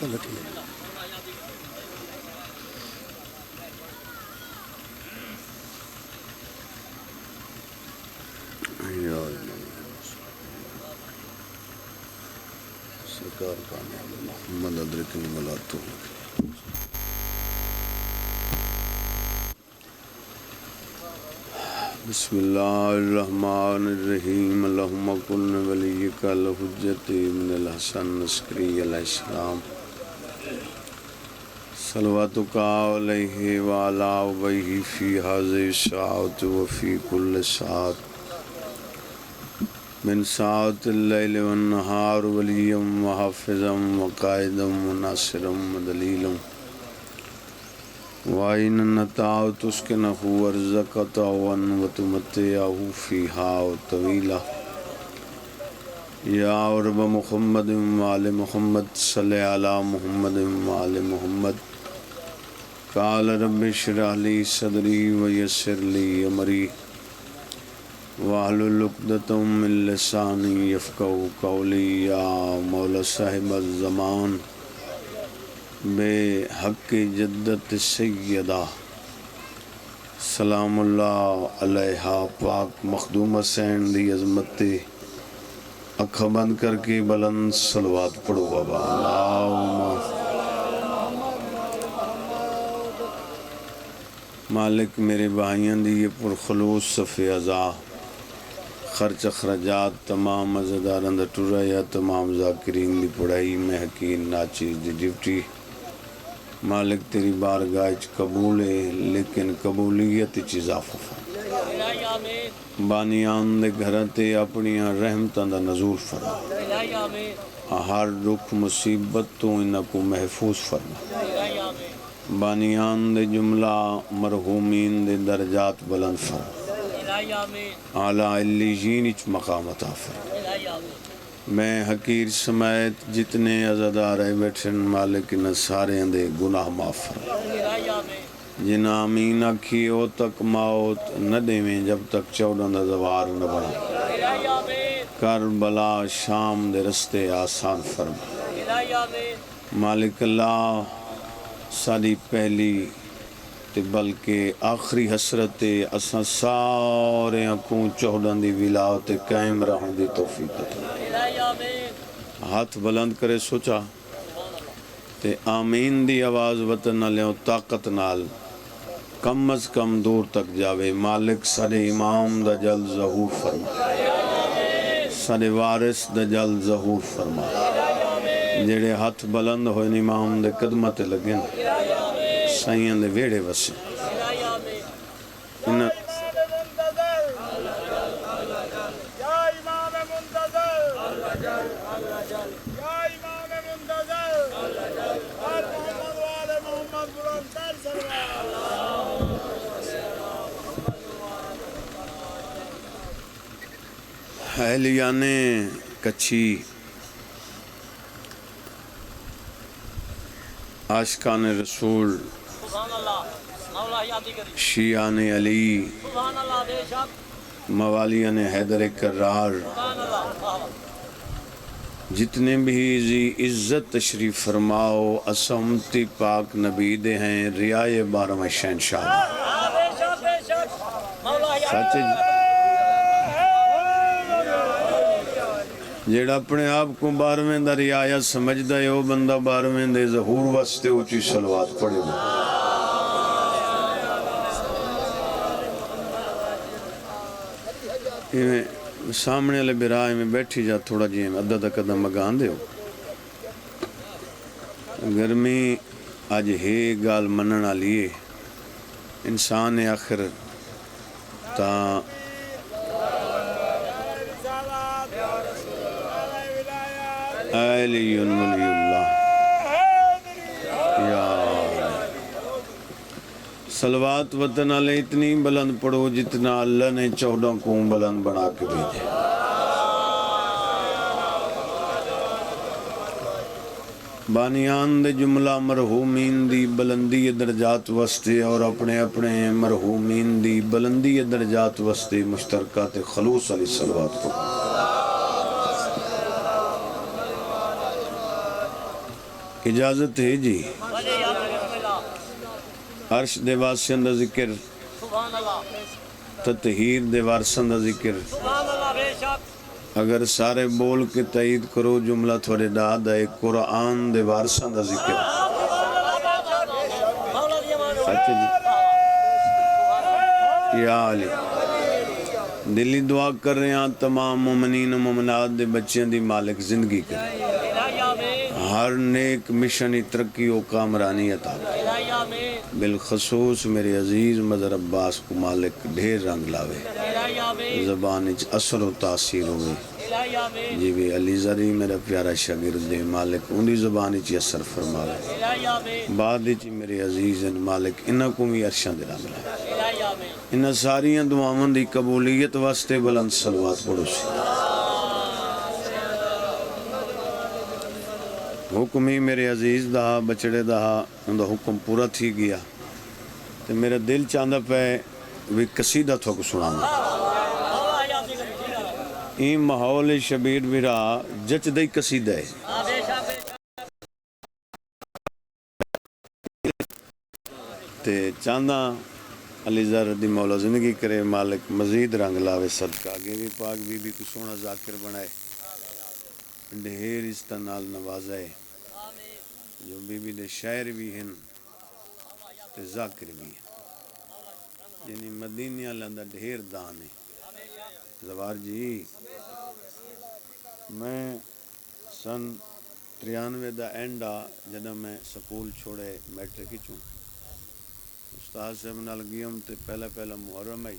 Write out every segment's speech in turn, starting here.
سرکار کا محمد ادرکنی ملاتو بسم اللہ الرحمن الرحیم اللہم کن ولیک الحجت من الحسن عسکری علیہ السلام صلواتک علیہ وعلا ابیہ فی حاضر الساعت وفی کل ساعت من ساعت اللیل والنہار ولیم وحافظم وقائدم وناصرم ودلیلم وَإِنَّ نَتَعَوْ تُسْكِنَهُ وَرْزَقَ طَوًا وَتُمَتِّعَهُ فِيهَا طَوِيلًا یا رب محمد وآل محمد صلی علی محمد وآل محمد قال رب اشرح لي صدری ویسر لي امری واحلل عقدۃ من لسانی یفقہوا قولی یا مولا صاحب الزمان بے حق جدت سیدہ سلام اللہ علیہ پاک مخدوم حسین دی عظمت اکھا بند کر کے بلند صلوات پڑھو بابا اللہم مالک میرے بھائیاں دی یہ پرخلوص صفِ ازا خرچ اخراجات تمام مزیداران دا ٹورا یا تمام ذاکرین دی پڑھائی میں حقین ناچیز دی ڈیوٹی مالک تیری بارگاہ قبول ہے لیکن قبولیت اضافہ فرما بانیان دے گھرتے اپنیاں رحمتاں دا نزول فرما ہر دکھ مصیبت تو انہاں کو محفوظ فرما بانیان دے جملہ مرحومین دے درجات بلند فرما اعلیٰ علیین اچ مقام عطا فرما میں حقیر سمیت جتنے عزادار آئے بیٹھن مالک ان سارے دے گناہ معاف فرما جن آمین آکھی او تک موت نہ دیویں جب تک 14 زوار نہ بنا کربلا شام دے رستے آسان فرما مالک اللہ ساری پہلی تے بلکہ آخری حسرت اساں سارے کو 14 دی ولایت قائم رہن دی توفیق عطا ہاتھ بلند کرے سوچا تے آمین دی آواز وطن نالیوں طاقت نال کم از کم دور تک جاوے مالک سارے امام دا جلد ظہور فرما سارے وارث دا جلد ظہور فرما جڑے ہاتھ بلند ہوئے امام دے قدمت لگن سائیاں دے ویڑے وسے اہلیان کچھی عاشقان رسول شیعان علی موالیان حیدر کرار جتنے بھی زی عزت تشریف فرماؤ اسمتی پاک نبی دے ہیں ریائے 12 شہنشاہ سچے جیڑا اپنے آپ کو 12ویں دا رعایت سمجھدا ہے وہ بندہ 12ویں دے ظہور واسطے اونچی صلوات پڑھے گا سامنے والے برائے میں بیٹھی جا تھوڑا جی ادھا قدم مگان دے ہو گرمی آج ہے گال مننا لیے انسان آخر تا علی ولی اللہ یا صلوات وطن علیہ اتنی بلند پڑھو جتنا اللہ نے 14 کو بلند بنا کے بھیجے بانیان دے جملہ مرحومین دی بلندی درجات وستے اور اپنے اپنے مرحومین دی بلندی درجات وستے مشترکات خلوص علیہ صلوات پڑھو اجازت ہے جی عرش دے واسطے دا ذکر تطہیر دے وارثاں دا ذکر اگر سارے بول کے تائید کرو جملہ تھوڑے داد ہے قرآن دے وارثاں دا ذکر اچھا جی یا علی دلی دعا کر رہے ہیں تمام مومنین و مومنات دے بچیاں دی مالک زندگی کرے ہر نیک مشنی ترقی و کامرانی عطا بالخصوص میرے عزیز مظہر عباس کو مالک ڈھیر رنگ لاوے زبان اچ اثر و تاثیر ہوئے جی بھی علی زری میرا پیارا شاگرد دے مالک انہی زبان اچ اثر فرماوے بعد اچ میرے عزیز مالک انہاں کو بھی عرشاں دے رنگ لائے انہاں ساریاں دعاواں دی قبولیت واسطے بلند صلوات پڑھو سی حکم ہی میرے عزیز دا بچڑے دا ان دا حکم پورا تھی گیا تو میرا دل چاندہ پہ بھی قصیدہ تھوک سنانا این ماحول شبیر بھی رہا جچ دئی قصیدہ ہے تے چاندہ علی زر دی مولا زندگی کرے مالک مزید رنگ لاوے صدقہ آگے بھی پاک بھی کو سونا ذاکر بنائے ڈھیر استنال نوازائے جو بی دے شاعر بھی ہیں تے ذاکر بھی ہیں یعنی مدینہ لندہ ڈھیر دان ہے زوار جی میں سن 93 دا اینڈا جدہ میں سکول چھوڑے میٹرک چوں استاد صاحب نال گیم تے پہلا محرم آئی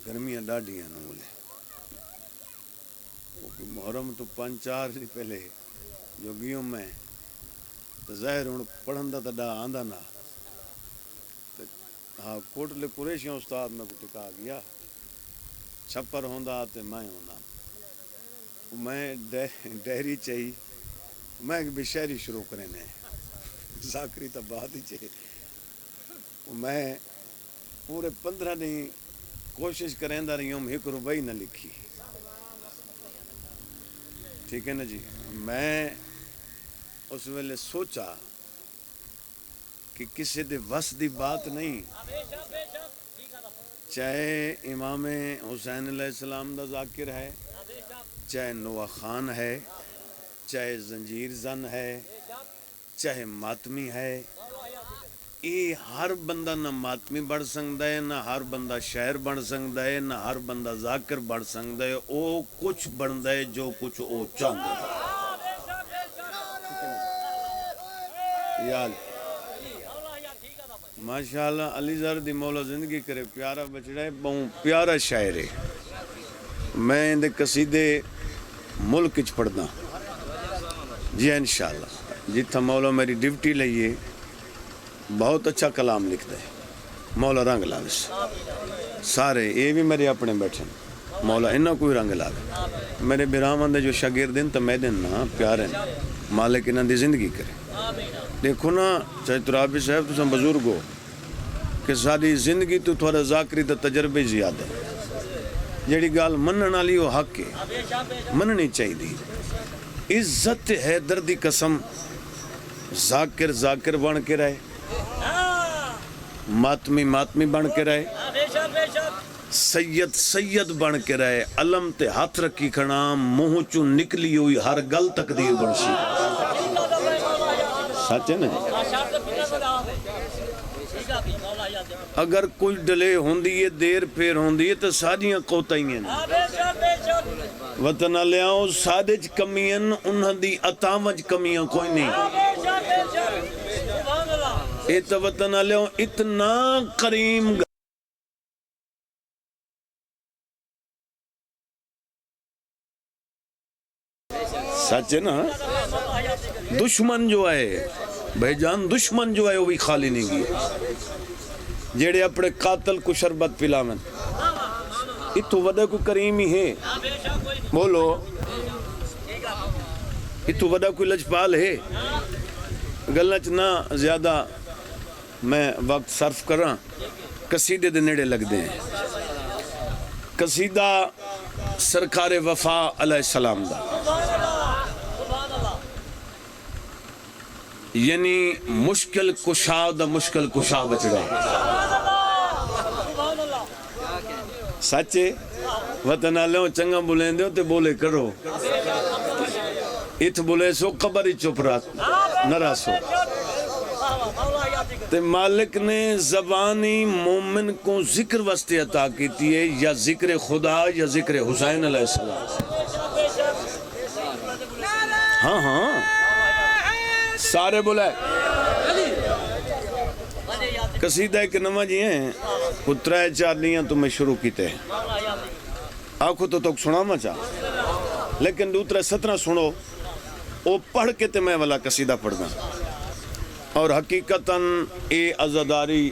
گرمیاں ڈاڈیاں نولے محرم تو 5-4 نہیں پہلے جو گیوں میں تو ظاہر ہوں پڑھن دا تا ڈا آندہ نا ہاں کوٹلے قریشیاں استاد میں کو ٹکا گیا چھپر ہوندہ تے میں ہوندہ میں ڈیری چاہی میں ایک بشہری شروع کرنے ذاکری تا بات ہی چاہی میں پورے 15 دن کوشش کریں دا رہی ہوں 1 روپئی نہ لکھی ٹھیک ہے نا جی میں اس ویلے سوچا کہ کسی دے وس دی بات نہیں چاہے امام حسین علیہ السلام دا ذاکر ہے چاہے نوح خان ہے چاہے زنجیر زن ہے چاہے ماتمی ہے یہ ہر بندہ نہ ماتمی بڑھ سکتا ہے نہ ہر بندہ شاعر بن سکتا ہے نہ ہر بندہ ذاکر بن سکتا ہے او کچھ بنتا ہے جو کچھ او چاہتا ہے یاد ماشاءاللہ علی زر دی مولا زندگی کرے پیارا بچڑا ہے بہت پیارا شاعر ہے میں اندے قصیدے ملک اچ پڑھنا جی انشاءاللہ جتھا مولا میری ڈیوٹی لئیے بہت اچھا کلام لکھتا ہے مولا رنگ لاوے سارے یہ بھی میرے اپنے بیٹھے مولا انہاں کوئی رنگ لاوے میرے برامن دے جو شاگرد ہیں تو میں دن نا پیارے مالک انہاں دی زندگی کرے دیکھو نا چاہے ترابی صاحب تو سن بزرگ ہو کہ ساری زندگی تو تھوڑا ذاکری تا تجربے زیادہ ہے جیڑی گال منن والی وہ حق ہے مننی چاہیے دی عزت ہے دردی قسم ذاکر بن کے رہے ماتمی بن کے رہے سید بن کے رہے علم تے ہاتھ رکھی کھڑا منہ چوں نکلی ہوئی ہر گل تقدیر بنشی سچ ہے نا اگر کوئی ڈلے ہوندی ہے دیر پھر ہوندی ہے تو ساریاں کوتاہیاں ہیں وطن لیاؤ سادج کمیاں انہاں دی عطاوج کمیاں کوئی نہیں ایت وطن لیاؤ اتنا کریم سچ ہے نا دشمن جو ہے بھائی جان دشمن جو ہے وہ بھی خالی نہیں گیا جیڑے اپنے قاتل کو شربت پلاویں اتو وڈا کوئی کریم ہی ہے بولو اتو وڈا کوئی لجپال ہے گلنچ نہ زیادہ میں وقت صرف کر رہا قصیدے دے نیڑے لگ دیں قصیدہ سرکار وفا علیہ السلام دا یعنی مشکل کشا دا مشکل کشا بچ گئے سچے وطن آلے چنگا بولیں دے تے بولے کرو ات بولے سو قبر ہی چپ رہا نہ راسو تے مالک نے زبانی مومن کو ذکر واسطے عطا کیتی ہے یا ذکر خدا یا ذکر حسین علیہ السلام ہاں ہاں سارے بولائے قصیدہ ایک نمہ جی ہیں کترہ چار لیاں تو میں شروع کیتے ہیں آنکھو تو سنا ما چاہ لیکن دوترہ 17 سنو او پڑھ کے تے میں والا قصیدہ پڑھنا اور حقیقتاً اے عزاداری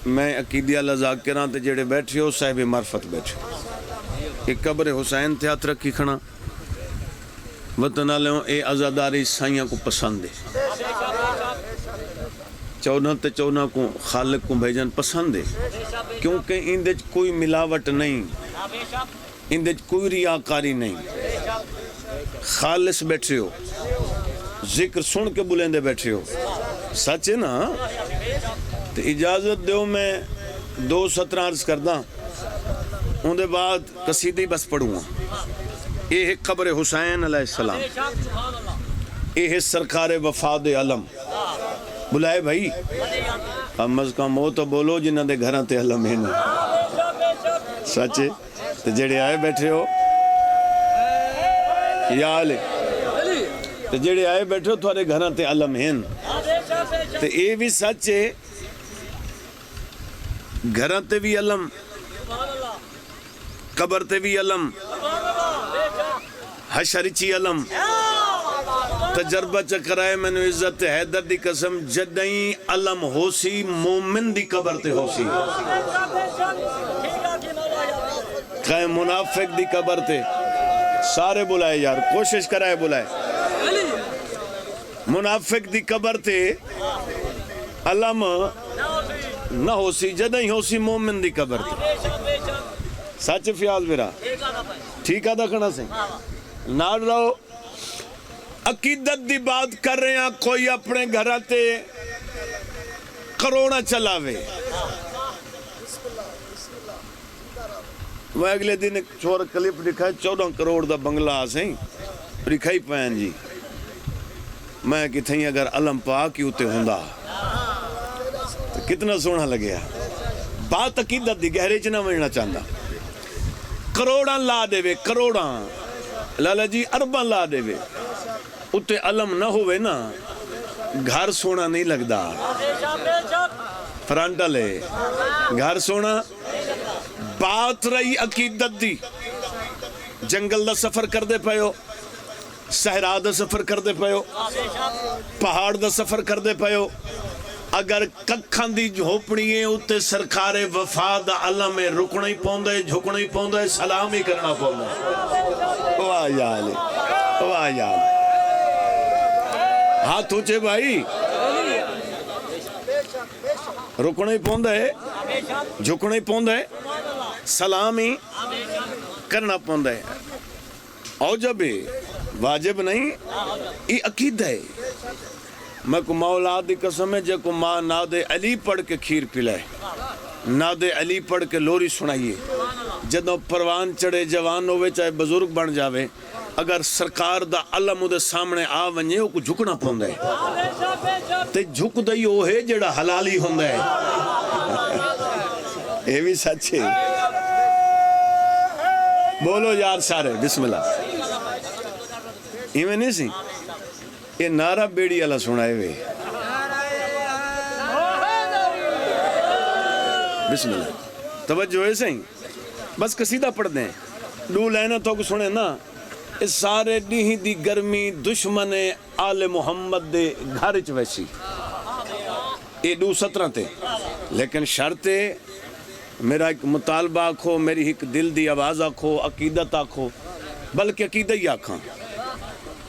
میں عقیدیہ لذاکران تے جڑے بیٹھے ہو صاحب معرفت بیٹھے ایک قبر حسین تے ہاتھ رکھی کھنا وطن آلیوں اے عزاداری سائیاں کو پسند ہے 14 تے 14 کو خالق کو بھیجن پسند ہے کیونکہ اندج کوئی ملاوٹ نہیں اندج کوئی ریاکاری نہیں خالص بیٹھے ہو ذکر سن کے بلندے بیٹھے ہو سچ ہے نا تو اجازت دیو میں 2 17 عرض کردہ ان دے بعد قصیدی بس پڑھوں گا یہ ہے قبر حسین علیہ السلام یہ ہے سرکار وفاد علم بلائے بھائی اب از کم ہو تو بولو جنہ دے گھران تے علم ہے سچ ہے تو جڑے آئے بیٹھے ہو یا علی تو جڑے آئے بیٹھے ہو تھوڑے گھران تے علم ہیں تو اے بھی سچ ہے گھران تے بھی علم قبر تے بھی علم حشر چی علم تجربہ چکرائے میں نے عزت حیدر دی قسم جدائیں علم ہو سی مومن دی قبر تے ہو سی کہیں منافق دی قبر تے سارے بلائے یار کوشش کرائے بلائے منافق دی قبر تے علم نہ ہو سی جدائیں ہو سی مومن دی قبر تے سچ فیاض میرا ٹھیک ہے دکھنا سے نہ رہو عقیدت دی بات کر رہے ہیں کوئی اپنے گھراتے کروڑا چلاوے وہ اگلے دن ایک چھوڑ کلپ دکھائے 14 کروڑ دا بنگلہ آسیں دکھائی پہن جی میں کتھیں اگر علم پاک ہی ہوتے ہوندا تو کتنا سونا لگیا بات عقیدت دی گہرے چنہ مجھنا چاہتا کروڑاں لا دے وے کروڑاں لالا جی ارباں لا دے وے اتے علم نہ ہوئے نا گھر سونا نہیں لگدا فرانٹل ہے گھر سونا بات رہی عقیدت دی جنگل دا سفر کر دے پہو صحرا دا سفر کر دے پہو پہاڑ دا سفر کر دے پہو اگر ککھان دی جھوپڑی ہے اتے سرکار وفاد علم رکنا ہی پوندے جھکنا ہی پوندے سلام ہی کرنا پوندے واہ یا علی واہ یا علی ہاتھ ہوچے بھائی رکنا ہی پوندے جھکنا ہی پوندے سلام ہی کرنا پوندے اوجب واجب نہیں یہ عقیدہ ہے میں کو مولا دی قسم ہے جے کو ماں ناد علی پڑھ کے کھیر پلائے ناد علی پڑھ کے لوری سنائیے جدوں پروان چڑے جوان ہوئے چاہے بزرگ بن جاوے اگر سرکار دا علم دے سامنے آ ونجے وہ کو جھکنا پوندا ہے تے جھک دئی وہ ہے جڑا حلالی ہوندا ہے یہ بھی سچ ہے بولو یار سارے بسم اللہ ایویں نہیں سی یہ نعرہ بیڑی اللہ سنائے ہوئے بسم اللہ توجہ ہے صحیح بس قصیدہ پڑھ دیں دو لائنہ تو کو سنے نا اس سارے ڈیہی دی گرمی دشمن آل محمد دے گھارچ ویسی یہ 2:17 تے لیکن شرط میرا ایک مطالبہ آکھو میری ایک دل دی آواز آکھو عقیدت آکھو بلکہ عقیدہ ہی آکھاں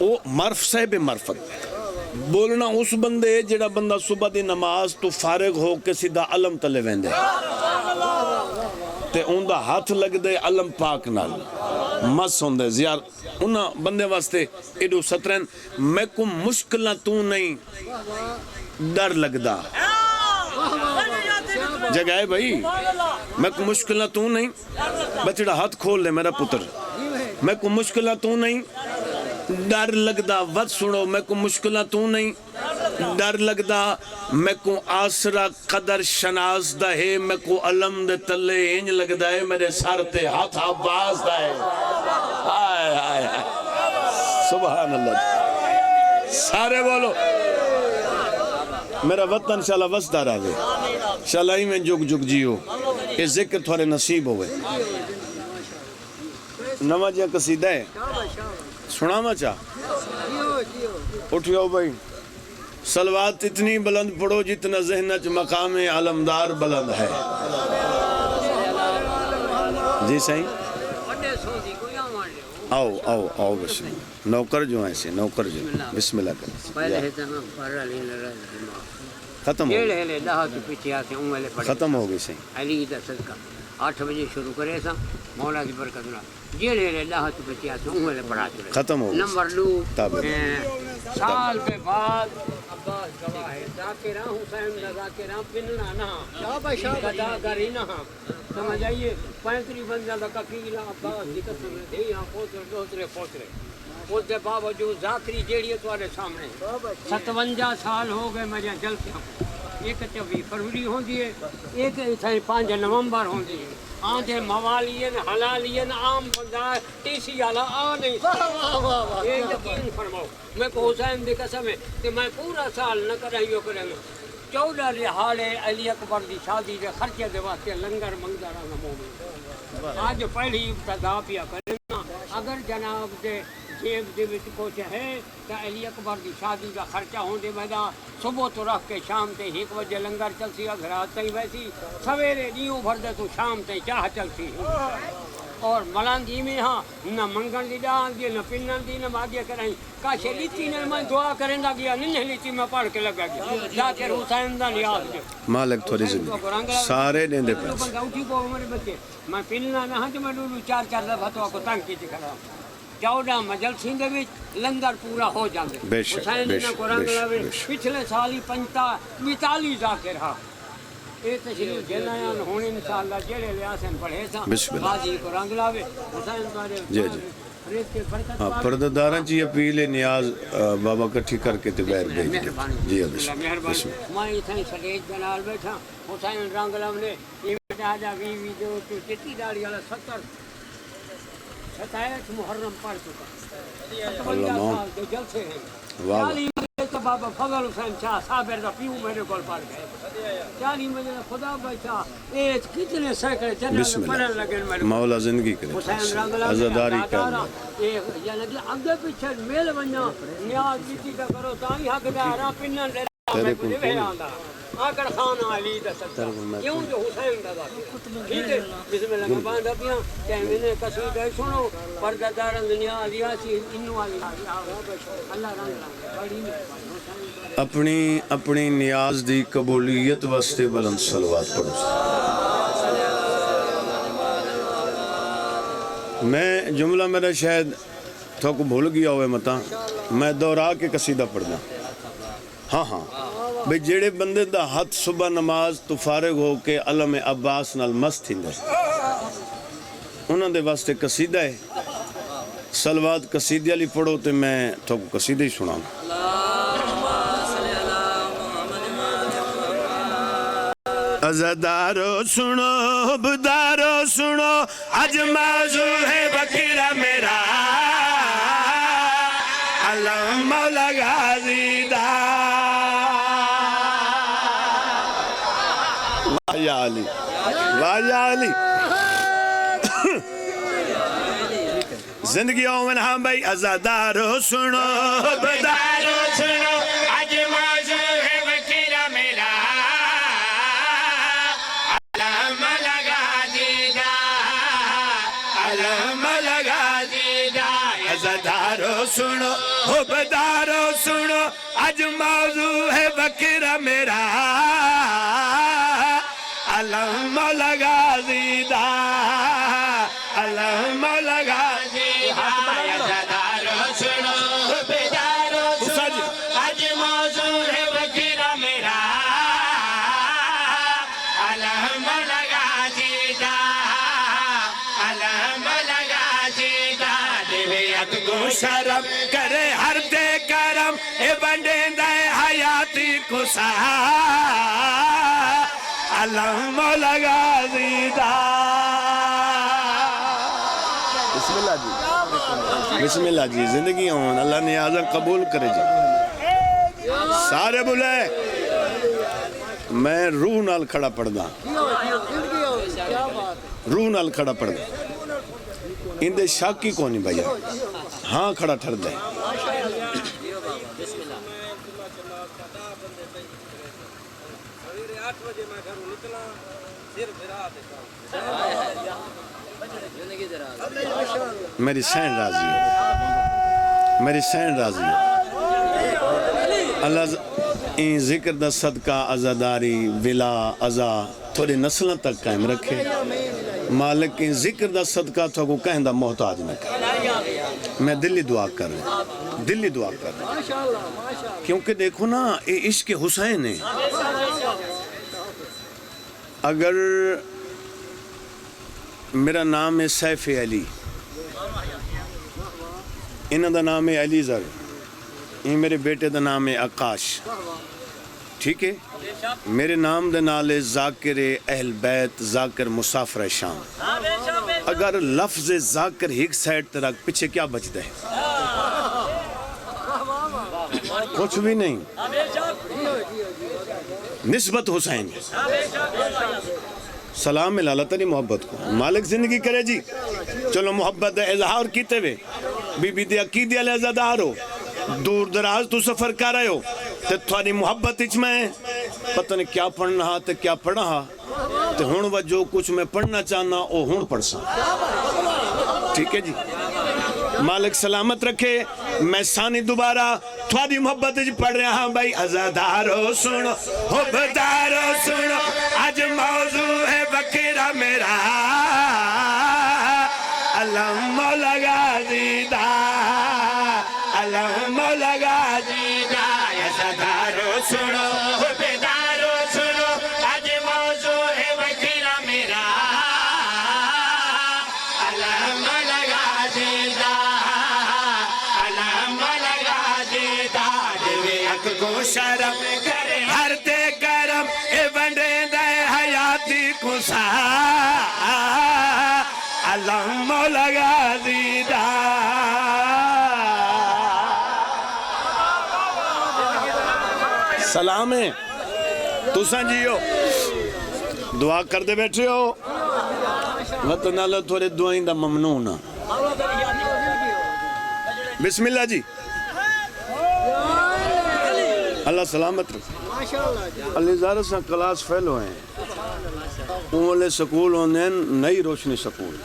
وہ مرف صاحب مرفت بولنا اس بندے جڑا بندہ صبح دی نماز تو فارغ ہو کے سیدھا علم تلے ویندے تے اون دا ہاتھ لگ دے علم پاک نال مس ہوندے یار انہاں بندے واسطے ایڈو سترن میں کو مشکلاں تو نہیں ڈر لگدا جگہ ہے بھائی میں کو مشکلاں تو نہیں بچڑا ہاتھ کھول لے میرا پتر میں کو مشکلاں تو نہیں ڈر لگدا ود سنو میں کو مشکلاں تو نہیں ڈر لگدا میں کو آسرا قدر شناس دا ہے میں کو علم دے تلے انج لگدا ہے میرے سر تے ہاتھ آباز دا ہے آئے آئے سبحان اللہ سارے بولو میرا وطن انشاءاللہ وسدہ رہے انشاءاللہ ہی میں جگ جگ جیو یہ ذکر تھوڑے نصیب ہوئے نواں جہاں قصیدہ ہے سناما چاہ اٹھیو بھائی صلوات اتنی بلند پڑھو جتنا ذہنچ مقام علمدار بلند ہے جی صحیح آؤ آؤ آؤ بسم اللہ نوکر جو ایسے نوکر جو بسم اللہ کریں ختم ہو گئی ختم ہو گئی صحیح علی دا صدقہ 8 بجے شروع کرے سا مولا کی برکت اللہ جیڑے اللہ تو بچیا سے انہوں نے پڑھا چلے ختم ہو نمبر 2 سال کے بعد عباس گواہ ہے ذاکرہ حسین دا ذاکرہ پننا نہ گدا گری نہ سمجھ آئیے 35 بندہ دا کفیلہ عباس دی قسم دے یہاں پوترے اس دے باوجود ذاکری جیڑی ہے تمہارے سامنے 57 سال ہو گئے مجھے جلتے ہیں ایک 24 فروری ہوندی ہے ایک 5 نومبر ہوندی ہے آنجے موالین حلالین عام بندہ تیسی آلہ آ نہیں سکتا یہ یقین فرماؤ میں کو حسین دی قسم ہے کہ میں پورا سال نہ کرائیو کریں 14 لحالے علی اکبر دی شادی دے خرچے دے واسطے لنگر منگزارہ نمومی آج پہلی ابتدا پیا کرنا اگر جناب دے جیب دے وچ کچھ ہے کہ علی اکبر دی شادی کا خرچہ ہوندے میدا صبح تو رکھ کے شام تے 1 بجے لنگر چلسی اگر رات تھی ویسی سویرے دیوں بھر دے تو شام تے چاہ چلسی اور ملان دی میں ہاں نہ منگن دی ڈان دی نہ پنن دی نہ ماگے کرائیں کاشے لیتی نے میں دعا کریں دا گیا نہیں لیتی میں پڑھ کے لگا گیا ذاکر حسین دا نیاز دے مالک تھوڑی زندگی سارے دیں دے پاس بندہ اٹھی کو میرے بچے میں پننا نہ ہاں جو میں ڈولو 4 دفعہ تو کو تنگ کی کھڑا 14 مجلسیں دے وچ لنگر پورا ہو جاندے بے شک بے شک پچھلے سالی 45 ذاکر ہاں یہ تشریف جنایان ہونے انشاءاللہ جڑے لیاسن پڑھے سا بازی کو رنگ لاوے حسین تارے جی جی پردہ چی اپیل نیاز بابا کٹھی کر کے تبیر بھیج جی مہربانی میں اتنی سلیج بنال بیٹھا حسین رنگ لاونے یہ آجا 20 دو تو چٹی داڑی والا 27 محرم پڑھ چکا 57 سال کے جلسے ہیں بابا فضل حسین شاہ صابر دا پیو میرے کول پڑھ گئے 40 بجے خدا بچا اے کتنے سینکڑے جنرل پڑھن لگے میرے مولا زندگی کرے حسین رنگلا عزاداری کرنا اے یعنی اگے پیچھے میل ونجا نیاز بیٹی دا کرو تاں حقدار پنن لے تیرے کو آکر خان علی دا صدقہ کیوں جو حسین دا ذاکر ٹھیک ہے بسم اللہ میں باندھا پیا کہ میں نے قصیدہ سنو پردہ دارن دنیا علیاسی انو علی اللہ رنگ بڑی اپنی نیاز دی قبولیت واسطے بلند صلوات پڑھو میں جملہ میرا شاید تو کو بھول گیا ہوئے متا میں دورا کے قصیدہ پڑھنا ہاں بھئی جیڑے بندے دا ہاتھ صبح نماز تو فارغ ہو کے علم عباس نال مست ہندے انہوں دے واسطے قصیدہ ہے صلوات قصیدہ علی پڑھو تے میں تو کو قصیدہ ہی سنا عزادارو سنو بدارو سنو اج موضوع ہے بکیرہ میرا علم مولا غازی دا واہ علی واہ علی زندگی اومن ہاں بھائی عزادارو سنو بدارو سنو اج موضوع ہے بکیرہ میرا علم غازی دا علم غازی دا عزادارو سنو بدارو سنو اج موضوع ہے بکیرہ میرا علم غازی دا علم غازی شرم کرے ہر دے کرم اے بندے دے حیاتی کو سا علم مولا غازی دا بسم اللہ جی بسم اللہ جی زندگی ہوں اللہ نیازہ قبول کرے جی سارے بلائے میں روح نال کھڑا پڑھدا روح نال کھڑا پڑھدا اندے شاکی کونی بھائیا ہاں کھڑا ٹھر دے میری سین راضی ہو میری سین راضی ہو اللہ این ذکر دا صدقہ عزاداری ولا عزا تھوڑی نسلوں تک قائم رکھے مالک این ذکر دا صدقہ تو کو کہیں دا محتاج نہ کر میں دلی دعا کر رہا ہوں دلی دعا کر رہا ہوں کیونکہ دیکھو نا یہ عشق حسین ہے اگر میرا نام ہے سیف علی انہاں دا نام ہے علی زر یہ میرے بیٹے دا نام ہے آکاش ٹھیک ہے میرے نام دے نالے ذاکر اہل بیت ذاکر مسافر شام اگر لفظ ذاکر ہیک سائٹ ترک پیچھے کیا بچ دے کچھ بھی نہیں نسبت حسین سلام اللہ تری محبت کو مالک زندگی کرے جی چلو محبت اظہار کیتے ہوئے بی بی دی عقیدی علیہ زدار ہو دور دراز تو سفر کر رہے ہو تے تھوڑی محبت اچ میں پتہ نہیں کیا پڑھنا ہا تے کیا پڑھنا ہا تے ہون وہ جو کچھ میں پڑھنا چاہنا او ہون پڑھ سا ٹھیک ہے جی مالک سلامت رکھے میں ثانی دوبارہ تھوڑی محبت اچ پڑھ رہا ہاں بھائی عزادارو سنو حبدارو سنو آج موضوع ہے بکرہ میرا علم مولا غازی دا علم مولا غازی دا عزادارو سنو حبدارو سنو آج موضوع ہے بکرہ میرا علم مولا غازی دا علم مولا غازی دا جوی حق کو شرم کرے ہر دے کرم اے بندے دے حیاتی کو سا علم مولا غازی دا سلام ہے تو سنجیو دعا کر دے بیٹھے ہو وطن اللہ تھوڑے دعائیں دا ممنون بسم اللہ جی اللہ سلامت رکھ اللہ زارہ سا کلاس فیل ہوئے ہیں اولے سکول ہونے ہیں نئی روشنی سکول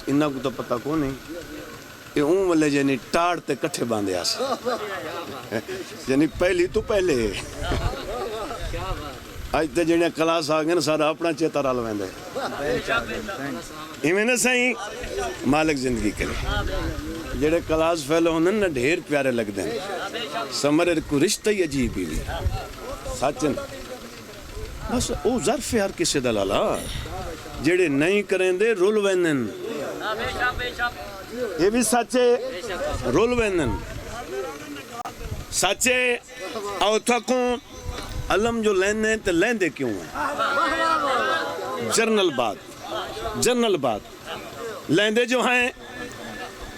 انہاں کو تو پتہ کو نہیں یہ والے جنی ٹاڑ تے کٹھے باندھے آسا جنی پہلی تو پہلے آج تے جنی کلاس آگے نا سارا اپنا چیتا رال ویندے ہی میں نے صحیح مالک زندگی کرے جڑے کلاس فیلو ہونے نا ڈھیر پیارے لگ دیں سمرر کو رشتہ ہی عجیب ہی سچن بس او ظرف ہر کسی دلالا جڑے نہیں کریں دے رول وینن یہ بھی سچے رول وینن سچے او تھکوں علم جو لینے تے لیندے کیوں ہیں جرنل بات لیندے جو ہیں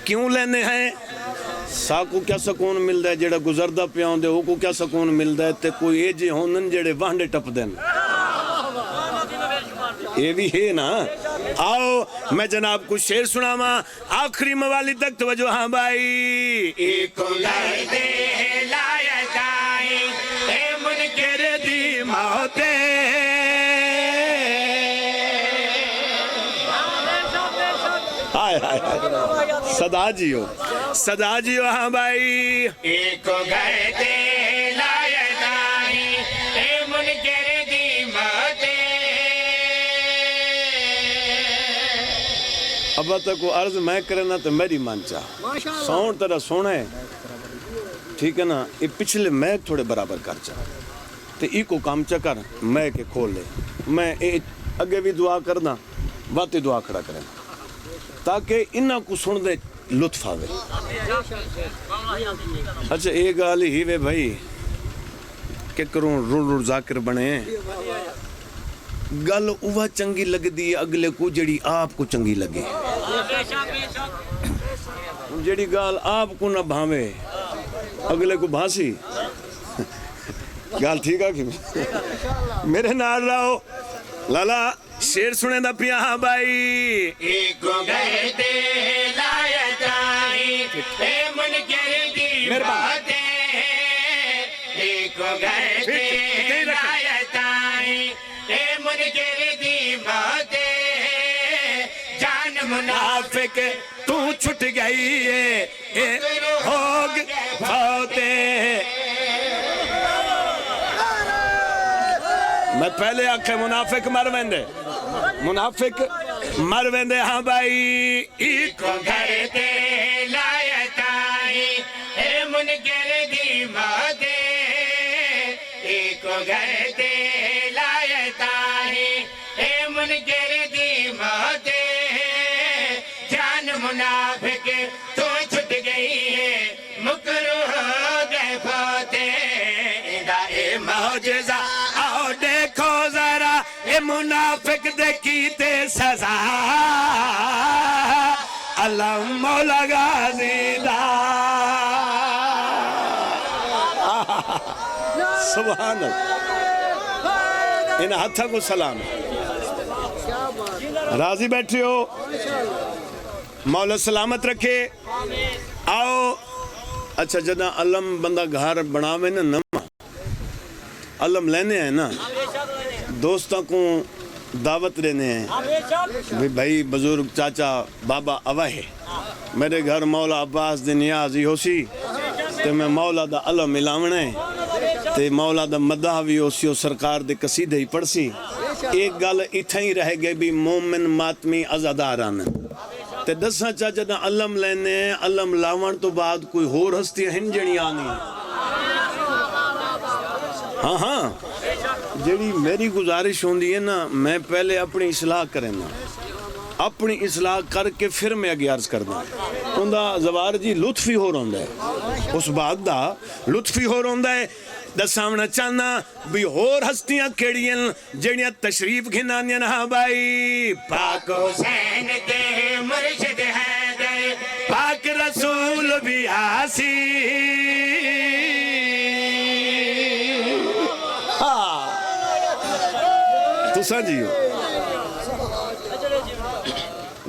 کیوں لینے ہیں سا کو کیا سکون مل ہے جڑا گزردہ پیاؤں دے ہو کو کیا سکون مل ہے تے کوئی ایجے ہونن جڑے وانڈے ٹپ دیں یہ بھی ہے نا آؤ میں جناب کو شعر سنا ماں آخری موالی تک توجہ ہاں بھائی ایک لردے لائے جائیں اے منکر دی موتے صدا جیو ہاں بھائی ایک گھر دے لائے جائیں اے منکر دی موتے اب تک وہ عرض میں کرنا تو میری مان چاہ سون ترہ سونا ہے ٹھیک ہے نا یہ پچھلے میں تھوڑے برابر کر چاہ تو ای کو کام چکر میں کے کھول لے میں اگے بھی دعا کرنا باتی دعا کھڑا کریں تاکہ انہاں کو سن دے لطف آوے. اچھا ایک گال ہی وے بھائی کہ کروں رو ذاکر بنے گل اوہ چنگی لگ دی اگلے کو جڑی آپ کو چنگی لگے. جڑی گال آپ کو نہ بھاوے اگلے کو بھانسی گال ٹھیک ہے کہ میرے نال رہو. لالا شیر سنے دا پیا ہاں بھائی. ایک گھر دے لایت آئی اے منکر دی باتیں. ایک گھر دے لایت آئی اے منکر دی باتیں. جان منافق تو چھٹ گئی ہے اے ہوگ بھاوتے. میں پہلے آکھے منافق مر ویندے منافق مر ویندے ہاں بھائی. ایک گھر دے لایت آئی اے منکر دی باتیں. ایک گھر دے لایت آئی اے منکر دی باتیں. جان منافق تو چھٹ گئی ہے مکروہ گئے باتیں. اے معجزہ آؤ دیکھو ذرا اے منافق دے کیتے سزا. اللہ مولا غازی دا سبحان اللہ. ان ہتھا کو سلام. راضی بیٹھے ہو مولا سلامت رکھے. آؤ اچھا جدہ علم بندہ گھر بناوے نا نما علم لینے ہیں نا دوستوں کو دعوت لینے ہیں بھائی بزرگ چاچا بابا اوہ میرے گھر مولا عباس دے نیازی ہو سی تے میں مولا دا علم ملاونے تے مولا دا مدہ بھی ہو سی سرکار دے قصیدے ہی پڑھ سی. ایک گل اتھا ہی رہ گئے بھی مومن ماتمی ازاداران تے دساں چاچا دا علم لینے علم لاون تو بعد کوئی ہور ہستی ہنجنی آنی. ہاں ہاں جیڑی میری گزارش ہوندی ہے نا میں پہلے اپنی اصلاح کریں نا اپنی اصلاح کر کے پھر میں اگے عرض کر دوں. اندہ زوار جی لطفی ہو رہا ہے اس بات دا لطفی ہو رہا ہے. دسامنا چاہنا بھی ہور ہستیاں کیڑیاں جڑیاں تشریف گھنانیاں ہاں بھائی. پاک حسین دے مرشد حیدر پاک رسول بھی آسی. تو سانجیو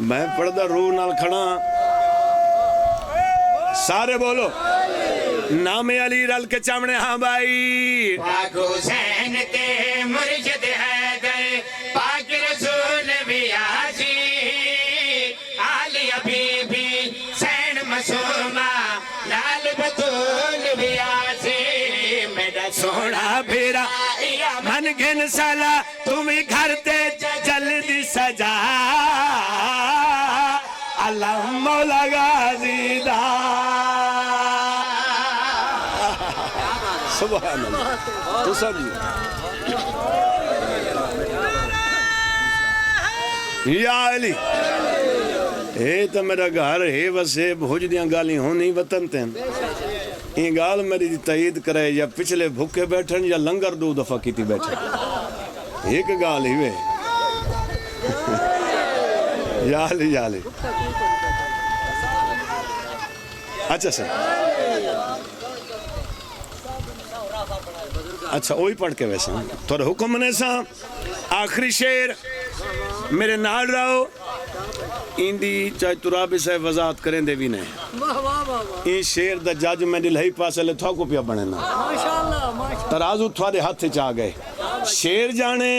میں پردہ روح نال کھڑا سارے بولو نام علی رل کے چامنے ہاں بھائی. پاک حسین تے مرشد حیدر پاک رسول بھی آسی. علی بی بی سین مسومہ لال بطول بھی آسی. میرا سوڑا بھیرا من گھن سالا تمہیں گھر تے جلدی سجا. اللہ مولا غازی دا سبحان اللہ. تو سب یا علی اے تو میرا گھر ہے وسے بھوج دیاں گالی ہونی وطن تین. این گال میری دی تائید کرے یا پچھلے بھوکے بیٹھن یا لنگر دو دفعہ کیتی بیٹھن ایک گال ہی وے. یا علی یا علی. اچھا سر اچھا وہی پڑھ کے ویسا تھوڑا حکم نے سا آخری شیر میرے نال رہو. ایندی چاہے ترابی سے وضاحت کریں دے بھی نہیں. این شیر دا جاج میں دل ہی پاسے لے تھا کو پیا بنے نا ترازو تھوڑے ہاتھ چاہ گئے. شیر جانے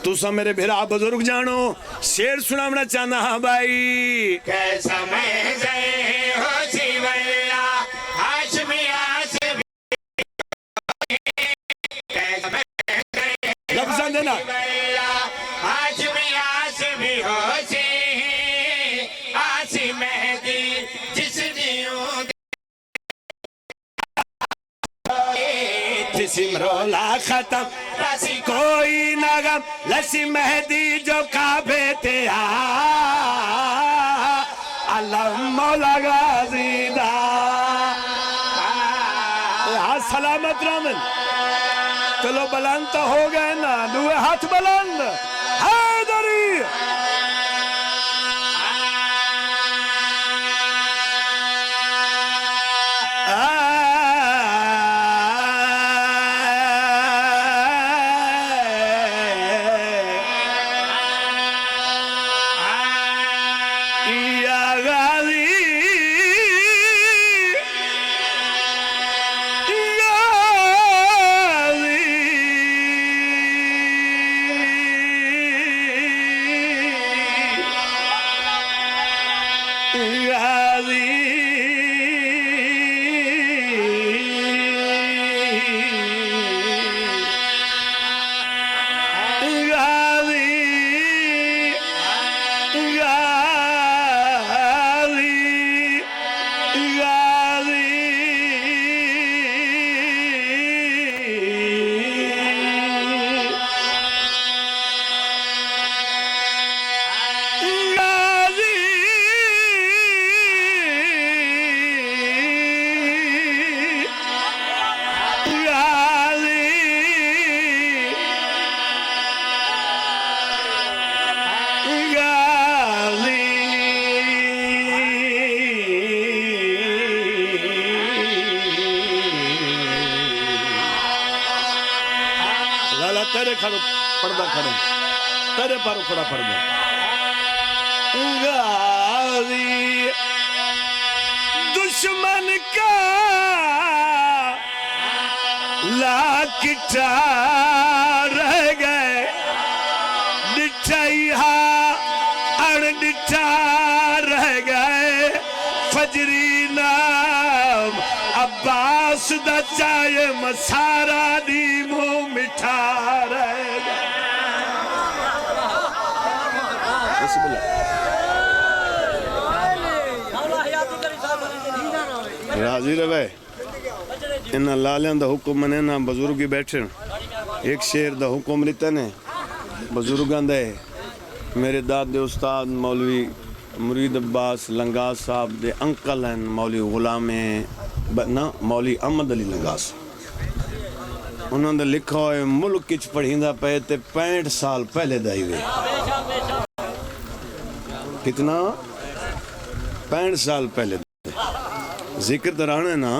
تو سا میرے بھیرا بزرگ جانو شیر سنامنا چاہنا ہاں بھائی. کیسا محضے ہو سی واللہ ہاشمی آسمی. کیسا محضے لفظاں دینا واللہ ہاشمی آسمی ہو سی. آسی مہدی جس دیوں جسم رولا ختم رسی کوئی نغم لسی مہدی جو کعبے تے علم مولا غازی دا ہاتھ سلامت رامن چلو بلند تو ہو گئے نا دوے ہاتھ بلند حیدری یا غازی یا غازی لالا تیرے کھڑو پردہ کھڑو تیرے پارو کھڑا پردہ غازی دشمن کا لاکٹا رہ گئے ڈٹھائی اڑ ڈٹھا رہ گئے فجری نام عباس دا چائے مسارا دی منہ مٹھا رہ گئے بسم اللہ راضی روے انہا لالیاں دا حکم منے نا بزرگی بیٹھے ایک شیر دا حکم لیتے نے بزرگاں دے میرے داد دے استاد مولوی مرید عباس لنگاس صاحب دے انکل ہیں مولوی غلام مولوی احمد علی لنگاس انہوں نے لکھا ہوئے ملک کچھ پڑھیندہ پہے تے 65 سال پہلے دائی ہوئے کتنا 65 سال پہلے دائی ذکر درانے نا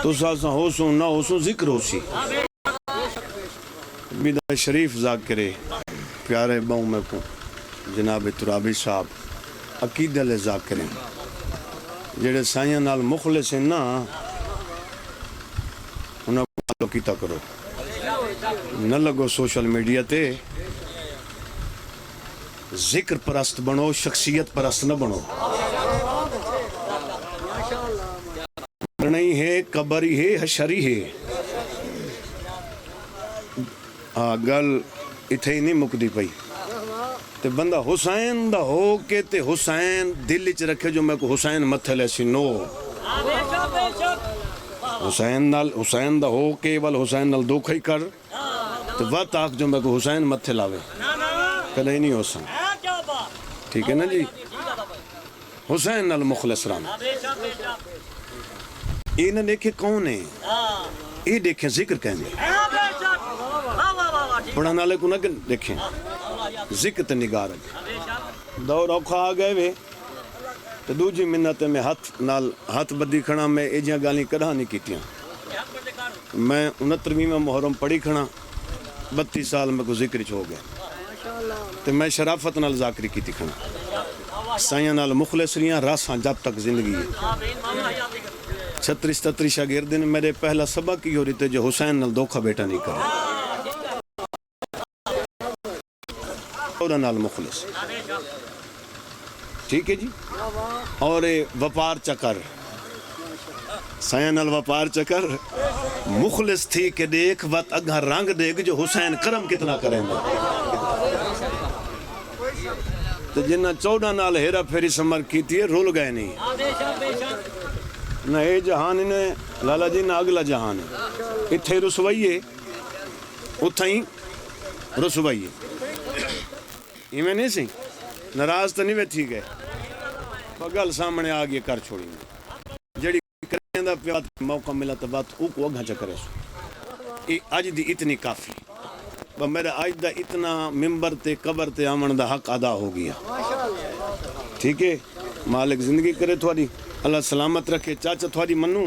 تو ساسا ہو سو نہ ہو سو ذکر ہو سی بیدہ شریف ذاکرے پیارے باؤں میں کو جناب ترابی صاحب عقیدہ لے ذاکریں جڑے سائیاں نال مخلص ہیں نا انہاں کو آلو کیتا کرو نہ لگو سوشل میڈیا تے ذکر پرست بنو شخصیت پرست نہ بنو نہیں ہے قبری ہے حشری ہے گل اتھے ہی نہیں مکدی پئی تے بندہ حسین دا ہو کے تے حسین دل چ رکھے جو میں کو حسین متھے لے سی نو حسین دا ہو کے وال حسین نال دھوکھا ہی کر تو وقت آکھ جو میں کو حسین متھے لاوے کدے ہی نہیں ہو سن ٹھیک ہے نا جی حسین نال مخلص رام یہ نہ دیکھے کون ہے یہ دیکھیں ذکر کہیں گے پڑھانا والے کو نہ دیکھیں ذکر تے نگاہ رکھیں دور اوکھا آ گئے وے تو دوجی منت میں ہاتھ بدی کھڑا میں ایجیاں گالی کڑھا نہیں کیتیاں میں 69ویں میں محرم پڑھی کھڑا 32 سال میں کو ذکر ہو گیا تو میں شرافت نال ذاکری کیتی کھڑا سائیاں نال مخلص ریاں راساں جب تک زندگی ہے 36 شاگردن میرے پہلا سبق کی ہو رہی تھے جو حسین نال دھوکھا بیٹا نہیں کرے اور نال مخلص ٹھیک ہے جی اور وپار چکر سائیاں نال وپار چکر مخلص تھی کہ دیکھ وقت اگھا رنگ دیکھ جو حسین کرم کتنا کریں گے تو جنہ 14 نال ہیرا پھیری سمر کی تھی رول گئے نہیں نہ اے جہان انہیں لالا جی نہ اگلا جہان ہے اتھے رسوائیے اتھائیں رسوائیے یہ میں نہیں سی ناراض تو نہیں بیٹھی گئے گل سامنے آ گئی کر چھوڑی جڑی کرنے دا پیار موقع ملا تو بات او کو اگاں چ کرے سو یہ اج دی اتنی کافی میرا اج دا اتنا ممبر تے قبر تے آمن دا حق ادا ہو گیا ٹھیک ہے مالک زندگی کرے تھوڑی اللہ سلامت رکھے چاچا تھوڑی منو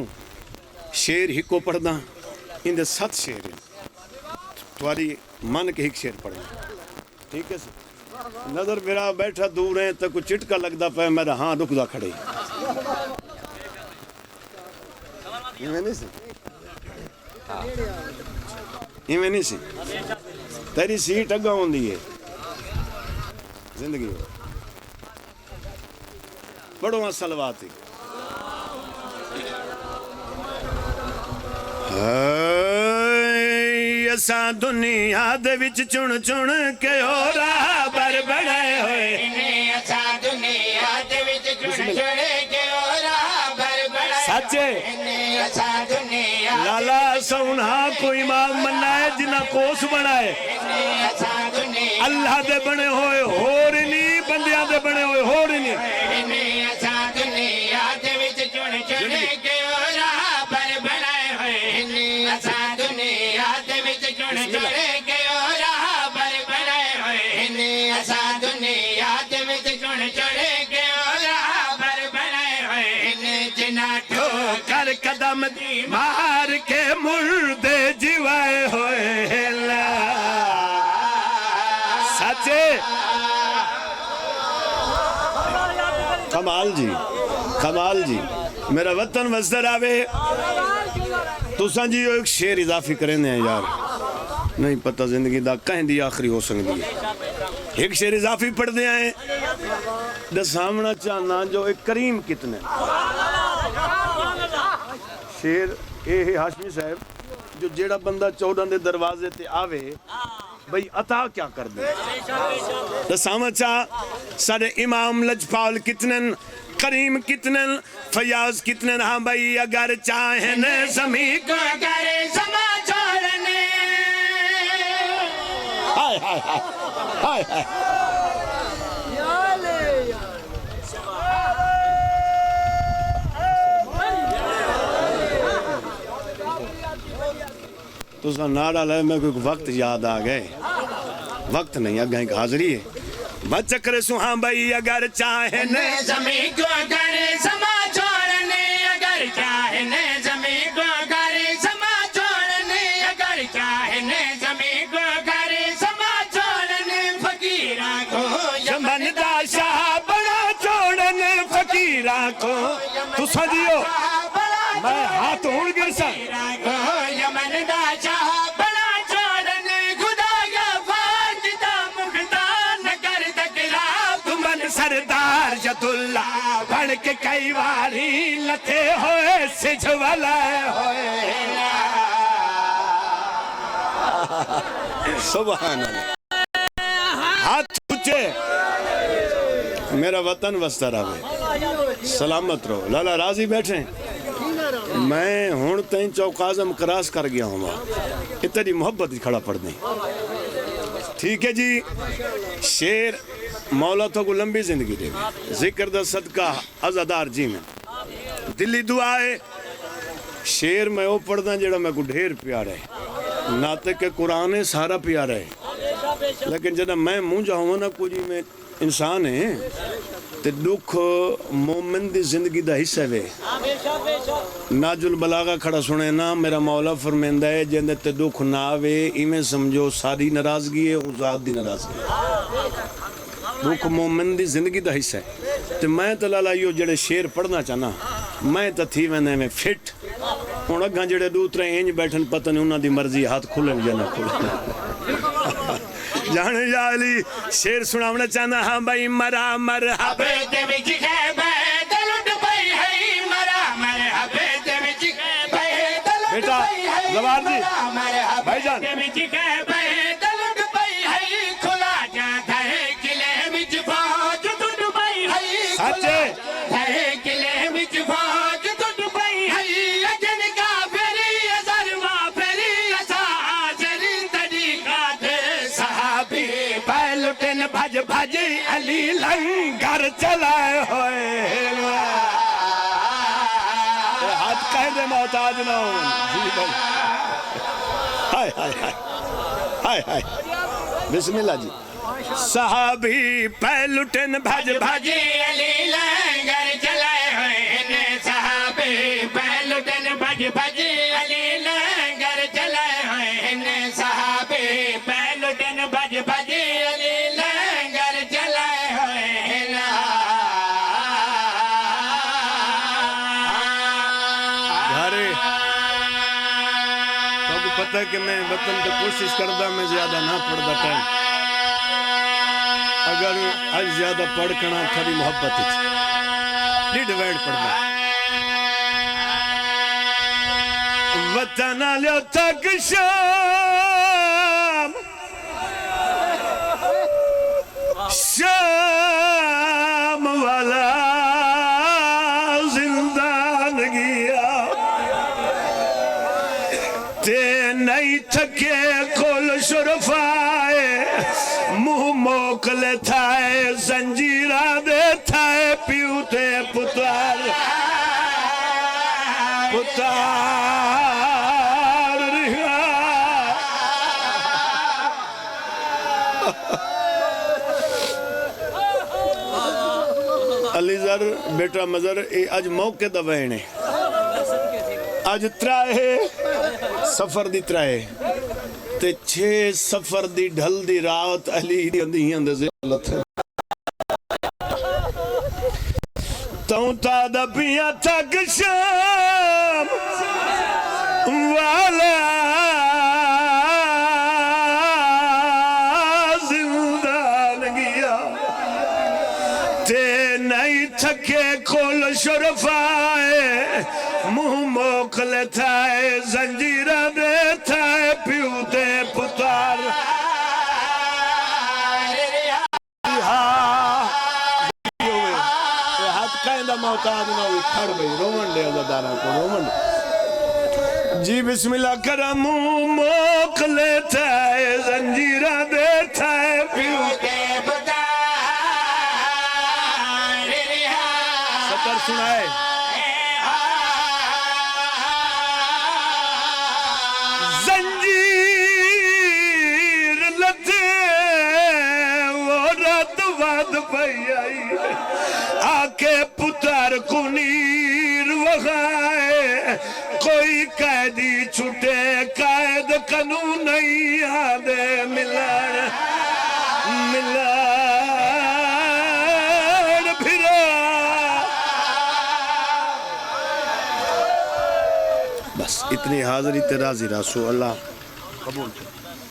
شیر ہکو پڑھدا ان دے 7 شیر تھوڑی من کے ایک شیر پڑھیں ٹھیک ہے سر نظر میرا بیٹھا دور ہے تو کوئی چٹکا لگدا پہ میرا ہاں دکھدا کھڑے ایویں نہیں سی ایویں نہیں سی تیری سیٹ اگا ہوندی ہے زندگی پڑھو صلوات اساں دنیا دے وچ چن چن کے او راہ بر بڑھائے ہوئے اساں دنیا دے وچ چن چن کے او راہ بر بڑھائے سچے اساں دنیا لالا سونا کوئی امام منائے جنہ کوس بنائے اساں دنیا اللہ دے بنے ہوئے ہور نہیں بندیاں دے بنے ہوئے ہور نہیں اساں دنیا دے وچ چن چن کے او راہ بر بڑھائے ہوئے اساں دنیا دے وچ چن چن کے او راہ بر بڑھائے ہوئے اساں دنیا دے وچ چن چن کے او راہ بر بڑھائے ہوئے جنہ کر قدم دی مار کے مردے جیوائے ہوئے سچے کمال جی کمال جی میرا وطن وزدر آوے تو سنجیو ایک شیر اضافی کریں دیں یار نہیں پتہ زندگی دا کہیں دی آخری ہو سکتی ہے ایک شیر اضافی پڑھ دیں آئے دا سامنا چاہنا جو ایک کریم کتنے شیر اے ہے ہاشمی صاحب جو جیڑا بندہ 14 دے دروازے تے آوے بھئی عطا کیا کر دے دا سامنا چاہ سارے امام لجپال کتنن کریم کتنن فیاض کتنن ہاں بھئی اگر چاہیں زمین کو کرے سما چھوڑنے ہائے ہائے ہائے ہائے تو اس کا نعرہ لائے میں کوئی وقت یاد آ گئے وقت نہیں آگا ایک حاضری ہے بچ کرے سو ہاں بھئی اگر چاہیں زمین کو کرے سما چھوڑنے اگر چاہیں زمین کو کرے سما چھوڑنے اگر چاہیں زمین کو کرے سما چھوڑنے فقیراں کو یمن دا شاہ بڑا چھوڑنے فقیراں کو تو سجیو میں ہاتھ ہون گرسا یمن دا شاہ بڑا چھوڑنے خدا یا فاجدہ مختار نہ کر تکرا تمن سردار جد اللہ بڑھ کے کئی واری لتے ہوئے سجھوالے ہوئے سبحان اللہ ہاتھ اچھے میرا وطن وستر آوے سلامت رہو لالا راضی بیٹھیں میں ہون تین چوک اعظم کراس کر گیا ہوں اتنی محبت ہی کھڑا پڑ دیں ٹھیک ہے جی شیر مولا تو کو لمبی زندگی دے ذکر دا صدقہ عزادار جی میں دلی دعائے شیر میں وہ پڑھ دا جڑا میں کو ڈھیر پیارا ہے ناتے کہ قرآن سارا پیارا ہے لیکن جنہ میں مونجا ہوں نا کچھ میں انسان ہے تے دکھ مومن دی زندگی دا حصہ ہے ناج البلاغہ کھڑا سنے نا میرا مولا فرمیندہ ہے جندے تے دکھ نہ آوے ایمیں سمجھو ساری ناراضگی ہے وہ ذات دی ناراضگی ہے دکھ مومن دی زندگی دا حصہ ہے تے میں تو لالا یو جڑے شیر پڑھنا چاہنا میں تو تھی ویندے میں فٹ ہوں اگاں جڑے دوترے اینج بیٹھن پتہ نہیں انہاں دی مرضی ہاتھ کھلن یا نہ کھلن جانے جالی شیر سناونا چاہنا ہاں بھائی مرا مرحبا دے وچ خیبہ دلٹ پئی ہے مرا مرحبا دے وچ خیبہ دلٹ بیٹا زبار جی بھائی جان دے وچ خیبہ دلٹ پئی ہے کھلا جاتا ہے قلعے وچ فوج ٹٹ پئی ہے سچے ہے قلعے وچ فوج ٹٹ پئی ہے اجن کافری ازروا پھری اسا حاضر طریقہ دے صحابی پہ لٹن بھج بھج علی لنگر چلائے ہوئے ہاتھ کہہ دے محتاج نہ ہوں جی بھائی ہائے ہائے ہائے ہائے ہائے بسم اللہ جی صحابی پہلٹن بھج بھج علی لنگر چلائے ہوئے صحابی پہلٹن بھج بھج علی لنگر چلائے ہوئے صحابی پہلٹن بھج بھج علی لنگر چلائے ہوئے گھارے تو کو پتہ ہے کہ میں وطن پہ کوشش کردہ میں زیادہ نہ پڑھ دا ٹائم اگر آج زیادہ پڑھ کنا تھوڑی محبت ہے ڈیڈ ویڈ پڑھ دا وطن آلیو تک شام شام والا زندان گیا تے نہیں تھکے کل شرفائے منہ موکلے تھائے زنجیرہ دے تھائے پیوتے پتار رہا علی زر بیٹا مزر آج موقع دا وینے آج ترائے سفر دی ترائے تے 6 سفر دی ڈھل دی رات علی دی اندھی اندھے زیالت ہے تاؤں تا دا پیا تک شام والا زندان گیا تے نہیں تھکے کھول شرفائے منہ موکلے تھائے زنجیرہ دے تھائے پیوتے پتار ہاتھ کائندہ محتاج نہ ہوئی کھڑ گئی رومن دے عزدارہ کو رومن جی بسم اللہ کرم موکلے تھائے زنجیرہ دے تھائے پیوتے پتار سطر سنائے آکے پتر کنیر وغائے کوئی قیدی چھٹے قید قانون نہیں آدھے ملان پھرا بس اتنی حاضری تیرازی رسول اللہ قبول